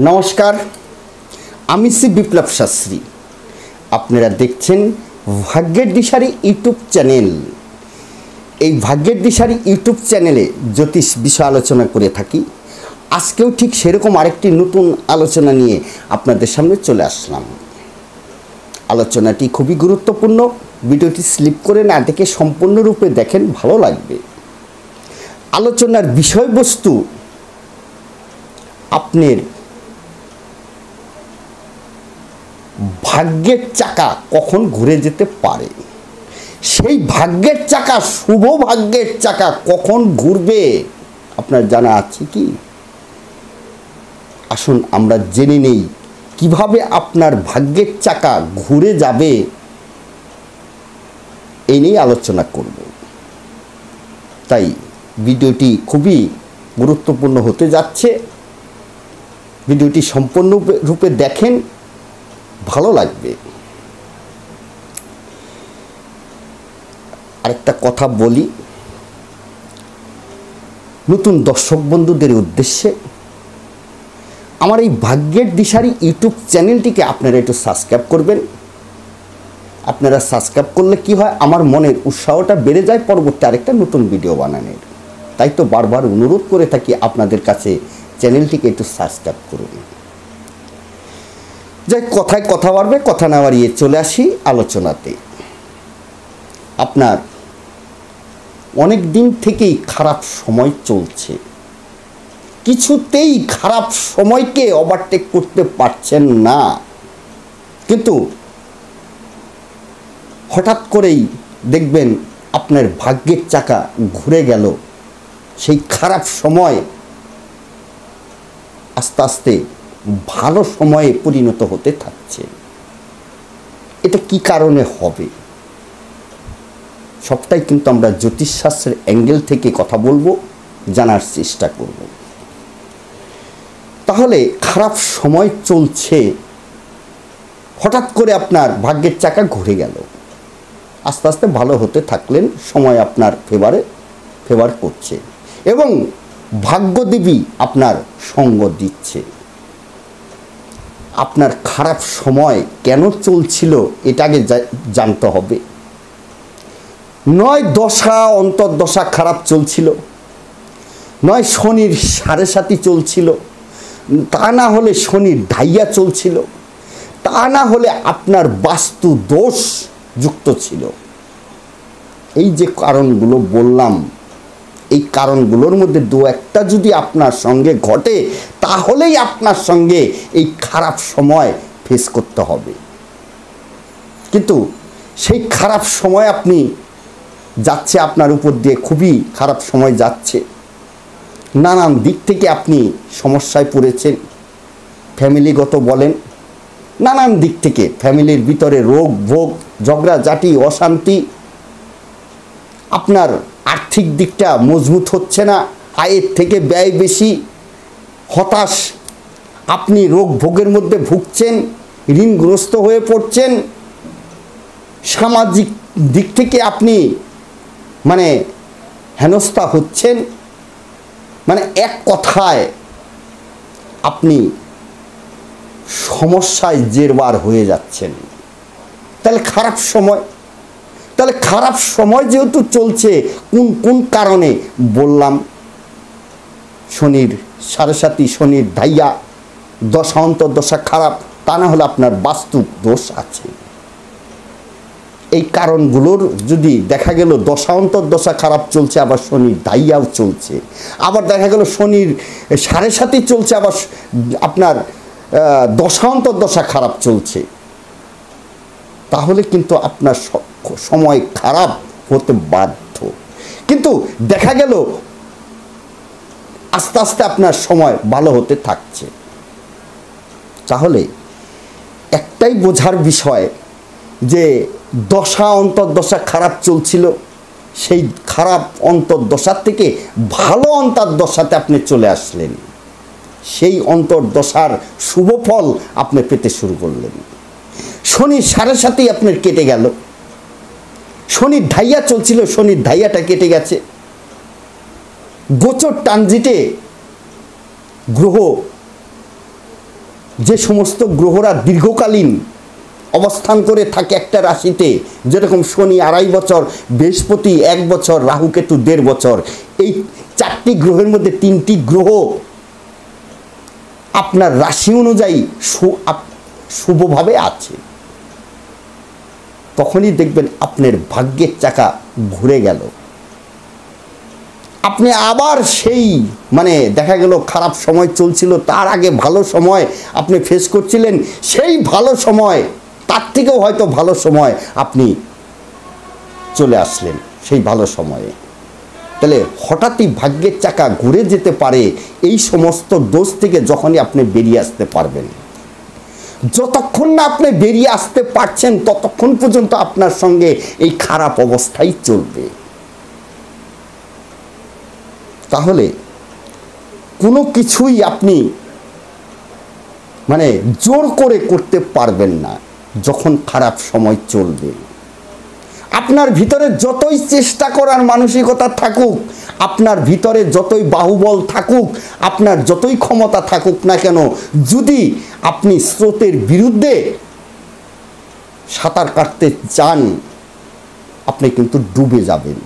নমস্কার, আমি শ্রী বিপ্লব শাস্ত্রী। আপনারা দেখছেন ভাগ্যের দিশারি ইউটিউব চ্যানেল। এই ভাগ্যের দিশারি ইউটিউব চ্যানেলে জ্যোতিষ বিষয় আলোচনা করে থাকি। আজকেও ঠিক সেরকম আরেকটি নতুন আলোচনা নিয়ে আপনাদের সামনে চলে আসলাম। আলোচনাটি খুবই গুরুত্বপূর্ণ। ভিডিওটি স্লিপ করে না দেখে সম্পূর্ণরূপে দেখেন, ভালো লাগবে। আলোচনার বিষয়বস্তু আপনার ভাগ্যের চাকা কখন ঘুরে যেতে পারে, সেই ভাগ্যের চাকা, শুভ ভাগ্যের চাকা কখন ঘুরবে আপনার জানা আছে কি? আসুন আমরা জেনে নেই কিভাবে আপনার ভাগ্যের চাকা ঘুরে যাবে, এই নিয়ে আলোচনা করব। তাই ভিডিওটি খুবই গুরুত্বপূর্ণ হতে যাচ্ছে। ভিডিওটি সম্পূর্ণ রূপে দেখেন, ভালো লাগবে। আরেকটা কথা বলি নতুন দর্শক বন্ধুদের উদ্দেশ্যে, আমার এই ভাগ্যের দিশারি ইউটিউব চ্যানেলটিকে আপনারা একটু সাবস্ক্রাইব করবেন। আপনারা সাবস্ক্রাইব করলে কি হয়, আমার মনের উৎসাহটা বেড়ে যায় পরবর্তী আরেকটা নতুন ভিডিও বানানোর। তাই তো বারবার অনুরোধ করে থাকি আপনাদের কাছে, চ্যানেলটিকে একটু সাবস্ক্রাইব করুন। যাই কথায় কথা বাড়বে, কথা না বাড়িয়ে চলে আসি আলোচনাতে। আপনার অনেক দিন থেকেই খারাপ সময় চলছে, কিছুতেই খারাপ সময়কে ওভারটেক করতে পারছেন না, কিন্তু হঠাৎ করেই দেখবেন আপনার ভাগ্যের চাকা ঘুরে গেল। সেই খারাপ সময় আস্তে আস্তে ভালো সময়ে পরিণত হতে থাকছে। এটা কি কারণে হবে, সবটাই কিন্তু আমরা জ্যোতিষশাস্ত্রের অ্যাঙ্গেল থেকে কথা বলবো, জানার চেষ্টা করব। তাহলে খারাপ সময় চলছে, হঠাৎ করে আপনার ভাগ্যের চাকা ঘুরে গেল, আস্তে আস্তে ভালো হতে থাকলেন, সময় আপনার ফেভার করছে এবং ভাগ্যদেবী আপনার সঙ্গ দিচ্ছে। আপনার খারাপ সময় কেন চলছিল এটা আগে জানতে হবে। নয় দশা অন্তর্দশা খারাপ চলছিল, নয় শনির সাড়ে সাতি চলছিল, তা না হলে শনির ঢাইয়া চলছিল, তা না হলে আপনার বাস্তু দোষ যুক্ত ছিল। এই যে কারণগুলো বললাম, এই কারণগুলোর মধ্যে দু একটা যদি আপনার সঙ্গে ঘটে, তাহলেই আপনার সঙ্গে এই খারাপ সময় ফেস করতে হবে। কিন্তু সেই খারাপ সময় আপনি যাচ্ছে, আপনার উপর দিয়ে খুবই খারাপ সময় যাচ্ছে, নানান দিক থেকে আপনি সমস্যায় পড়েছেন, ফ্যামিলিগত বলেন, নানান দিক থেকে ফ্যামিলির ভিতরে রোগ ভোগ, ঝগড়াঝাটি, অশান্তি, আপনার আর্থিক দিকটা মজবুত হচ্ছে না, আয়ের থেকে ব্যয় বেশি, হতাশ, আপনি রোগ ভোগের মধ্যে ভুগছেন, ঋণগ্রস্ত হয়ে পড়ছেন, সামাজিক দিক থেকে আপনি হেনস্থা হচ্ছেন, এক কথায় আপনি সমস্যায় জেরবার হয়ে যাচ্ছেন। তাহলে খারাপ সময়, তাহলে খারাপ সময় যেহেতু চলছে, কোন কোন কারণে বললাম, শনির সাড়ে সাতি, শনির ঢাইয়া, দশা অন্তর্দশা খারাপ, তা না হলে আপনার বাস্তু দোষ আছে। এই কারণগুলোর যদি দেখা গেল দশা অন্তর্দশা খারাপ চলছে, আবার শনির ঢাইয়াও চলছে, আবার দেখা গেল শনির সাড়ে সাতি চলছে, আবার আপনার দশা অন্তর্দশা খারাপ চলছে, তাহলে কিন্তু আপনার সময় খারাপ হতে বাধ্য। কিন্তু দেখা গেল আস্তে আস্তে আপনার সময় ভালো হতে থাকছে। তাহলে একটাই বোঝার বিষয় যে দশা অন্তর্দশা খারাপ চলছিল, সেই খারাপ অন্তর্দশার থেকে ভালো অন্তর্দশাতে আপনি চলে আসলেন, সেই অন্তর্দশার শুভ ফল আপনি পেতে শুরু করলেন। শনির সাড়ে সাতি আপনার কেটে গেল, শনির ঢাইয়া চলছিল, শনির ঢাইয়াটা কেটে গেছে, গোচর ট্রানজিটে গ্রহ যে সমস্ত গ্রহরা দীর্ঘকালীন অবস্থান করে থাকে একটা রাশিতে, যেরকম শনি 2.5 বছর, বৃহস্পতি 1 বছর, রাহুকেতু 1.5 বছর, এই 4টি গ্রহের মধ্যে 3টি গ্রহ আপনার রাশি অনুযায়ী শুভভাবে আছে, তখনই দেখবেন আপনার ভাগ্যের চাকা ঘুরে গেল। আপনি আবার সেই দেখা গেল খারাপ সময় চলছিল, তার আগে ভালো সময় আপনি ফেস করছিলেন, সেই ভালো সময় তার থেকেও হয়তো ভালো সময় আপনি চলে আসলেন সেই ভালো সময়ে। তাহলে হঠাৎই ভাগ্যের চাকা ঘুরে যেতে পারে এই সমস্ত দোষ থেকে যখনই আপনি বেরিয়ে আসতে পারবেন। যতক্ষণ না আপনি বেরিয়ে আসতে পারছেন ততক্ষণ পর্যন্ত আপনার সঙ্গে এই খারাপ অবস্থাই চলবে। তাহলে কোনো কিছুই আপনি জোর করে করতে পারবেন না যখন খারাপ সময় চলবে। আপনার ভিতরে যতই চেষ্টা করার মানসিকতা থাকুক, আপনার ভিতরে যতই বাহুবল থাকুক, আপনার যতই ক্ষমতা থাকুক না কেন, যদি আপনি স্রোতের বিরুদ্ধে সাঁতার কাটতে চান, আপনি কিন্তু ডুবে যাবেন।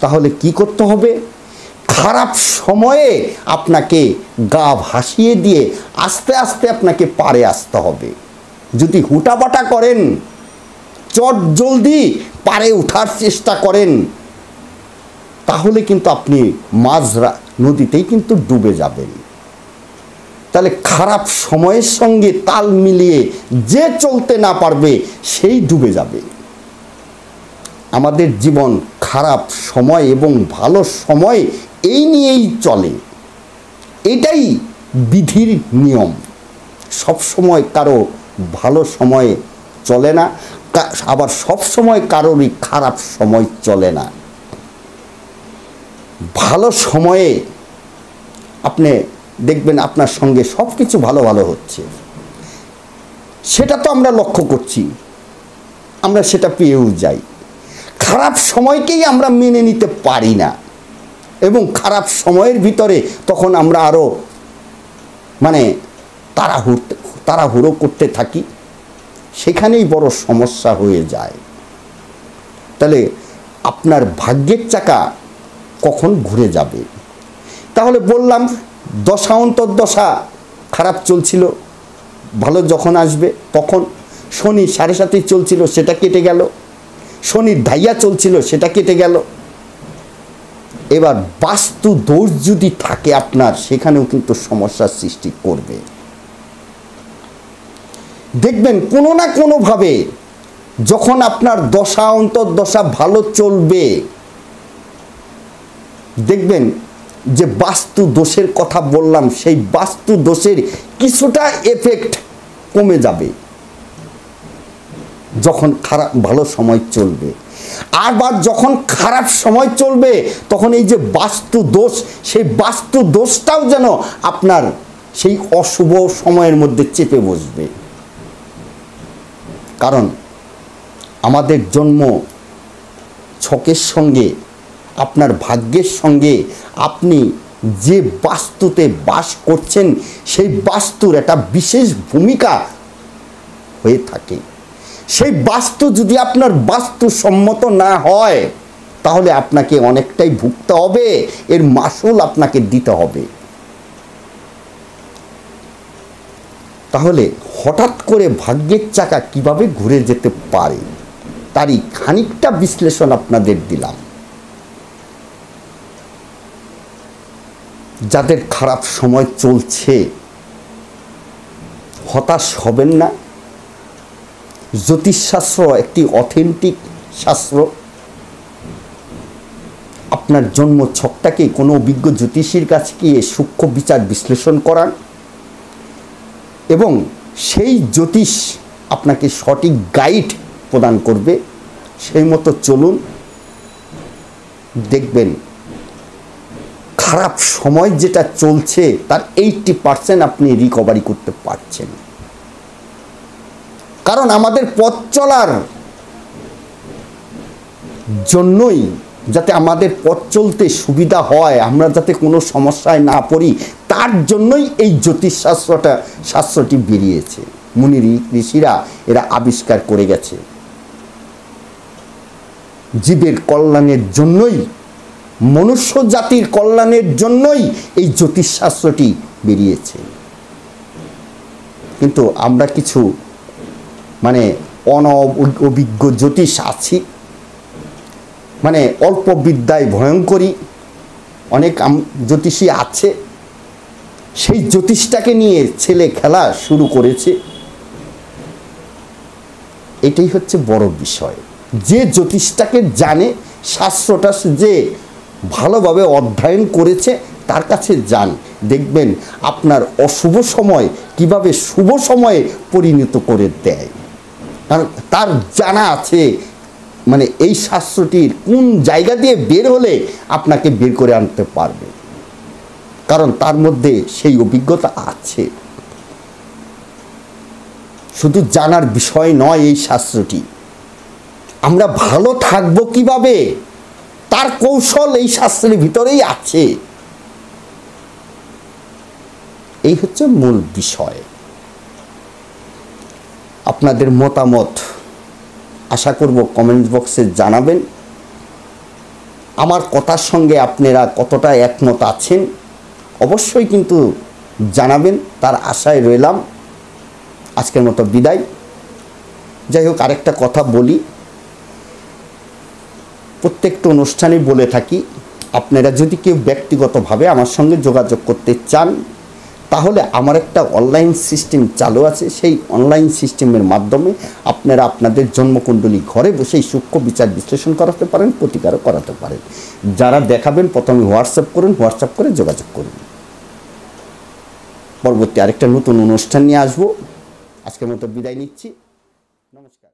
তাহলে কি করতে হবে? খারাপ সময়ে আপনাকে গা ভাসিয়ে দিয়ে আস্তে আস্তে আপনাকে পারে আসতে হবে। যদি হুটাপাটা করেন, চট জলদি পারে ওঠার চেষ্টা করেন, তাহলে কিন্তু আপনি মাঝ নদীতেই কিন্তু ডুবে যাবেন। তাহলে খারাপ সময়ের সঙ্গে তাল মিলিয়ে যে চলতে না পারবে সেই ডুবে যাবে। আমাদের জীবন খারাপ সময় এবং ভালো সময় এই নিয়েই চলে, এটাই বিধির নিয়ম। সব সময় কারো ভালো সময় চলে না, আবার সব সময় কারোরই খারাপ সময় চলে না। ভালো সময়ে আপনি দেখবেন আপনার সঙ্গে সব কিছু ভালো ভালো হচ্ছে, সেটা তো আমরা লক্ষ্য করছি, আমরা সেটা পেয়েও যাই। খারাপ সময়কেই আমরা মেনে নিতে পারি না এবং খারাপ সময়ের ভিতরে তখন আমরা আরও তাড়াহুড়ো করতে থাকি, সেখানেই বড় সমস্যা হয়ে যায়। তাহলে আপনার ভাগ্যের চাকা কখন ঘুরে যাবে? তাহলে বললাম দশা অন্তর্দশা খারাপ চলছিল, ভালো যখন আসবে তখন। শনি 7.5 চলছিল, সেটা কেটে গেল। শনির ধাইয়া চলছিল, সেটা কেটে গেল। এবার বাস্তু দোষ যদি থাকে আপনার, সেখানেও কিন্তু সমস্যার সৃষ্টি করবে। দেখবেন কোনো না কোনোভাবে যখন আপনার দশা অন্তর্দশা ভালো চলবে, দেখবেন যে বাস্তু দোষের কথা বললাম, সেই বাস্তু দোষের কিছুটা এফেক্ট কমে যাবে যখন ভালো সময় চলবে। আবার যখন খারাপ সময় চলবে তখন এই যে বাস্তু দোষ, সেই বাস্তু দোষটাও যেন আপনার সেই অশুভ সময়ের মধ্যে চেপে বসবে। কারণ আমাদের জন্ম ছকের সঙ্গে আপনার ভাগ্যের সঙ্গে আপনি যে বাস্তুতে বাস করছেন সেই বাস্তুর একটা বিশেষ ভূমিকা হয়ে থাকে। সেই বাস্তু যদি আপনার বাস্তুসম্মত না হয় তাহলে আপনাকে অনেকটাই ভুগতে হবে, এর মাসুল আপনাকে দিতে হবে। তাহলে হঠাৎ করে ভাগ্যের চাকা কিভাবে ঘুরে যেতে পারে তারই খানিকটা বিশ্লেষণ আপনাদের দিলাম। যাদের খারাপ সময় চলছে হতাশ হবেন না। জ্যোতিষশাস্ত্র একটি অথেন্টিক শাস্ত্র। আপনার জন্ম ছকটাকে কোনো অভিজ্ঞ জ্যোতিষীর কাছে গিয়ে সূক্ষ্ম বিচার বিশ্লেষণ করান এবং সেই জ্যোতিষ আপনাকে সঠিক গাইড প্রদান করবে। সেই মতো চলুন, দেখবেন খারাপ সময় যেটা চলছে তার 80% আপনি রিকভারি করতে পারছেন। কারণ আমাদের পথ চলার জন্যই, যাতে আমাদের পথ চলতে সুবিধা হয়, আমরা যাতে কোনো সমস্যায় না পড়ি, তার জন্যই এই শাস্ত্রটি বেরিয়েছে। মুনি ঋষিরা এরা আবিষ্কার করে গেছে। জীবের কল্যাণের জন্যই, মনুষ্য জাতির কল্যাণের জন্যই এই জ্যোতিষশাস্ত্রটি বেরিয়েছে। কিন্তু আমরা কিছু অনভিজ্ঞ জ্যোতিষ আছি, অল্প বিদ্যায় ভয়ঙ্করী অনেক জ্যোতিষী আছে। সেই জ্যোতিষটাকে নিয়ে ছেলে খেলা শুরু করেছে। এটাই হচ্ছে বড় বিষয়। যে জ্যোতিষটাকে জানে, শাস্ত্রটা যে ভালোভাবে অধ্যয়ন করেছে, তার কাছে যান, দেখবেন আপনার অশুভ সময় কিভাবে শুভ সময়ে পরিণত করে দেয়। কারণ তার জানা আছে এই শাস্ত্রটির কোন জায়গা দিয়ে বের হলে আপনাকে বের করে আনতে পারবে, কারণ তার মধ্যে সেই অভিজ্ঞতা আছে। শুধু জানার বিষয় নয় এই শাস্ত্রটি, আমরা ভালো থাকবো কিভাবে তার কৌশল এই শাস্ত্রের ভিতরেই আছে। এই হচ্ছে মূল বিষয়। আপনাদের মতামত আশা করব কমেন্ট বক্সে জানাবেন। আমার কথার সঙ্গে আপনারা কতটা একমত আছেন অবশ্যই কিন্তু জানাবেন, তার আশায় রইলাম। আজকের মতো বিদায়। যাই হোক, আরেকটা কথা বলি, প্রত্যেকটা অনুষ্ঠানেই বলে থাকি, আপনারা যদি কেউ ব্যক্তিগতভাবে আমার সঙ্গে যোগাযোগ করতে চান, তাহলে আমার একটা অনলাইন সিস্টেম চালু আছে। সেই অনলাইন সিস্টেমের মাধ্যমে আপনারা আপনাদের জন্মকুণ্ডলী ঘরে বসেই সূক্ষ্ম বিচার বিশ্লেষণ করাতে পারেন, প্রতিকারও করাতে পারেন। যারা দেখাবেন প্রথমে হোয়াটসঅ্যাপ করুন, হোয়াটসঅ্যাপ করে যোগাযোগ করুন। পরবর্তী আরেকটা নতুন অনুষ্ঠান নিয়ে আসবো। আজকের মতো বিদায় নিচ্ছি। নমস্কার।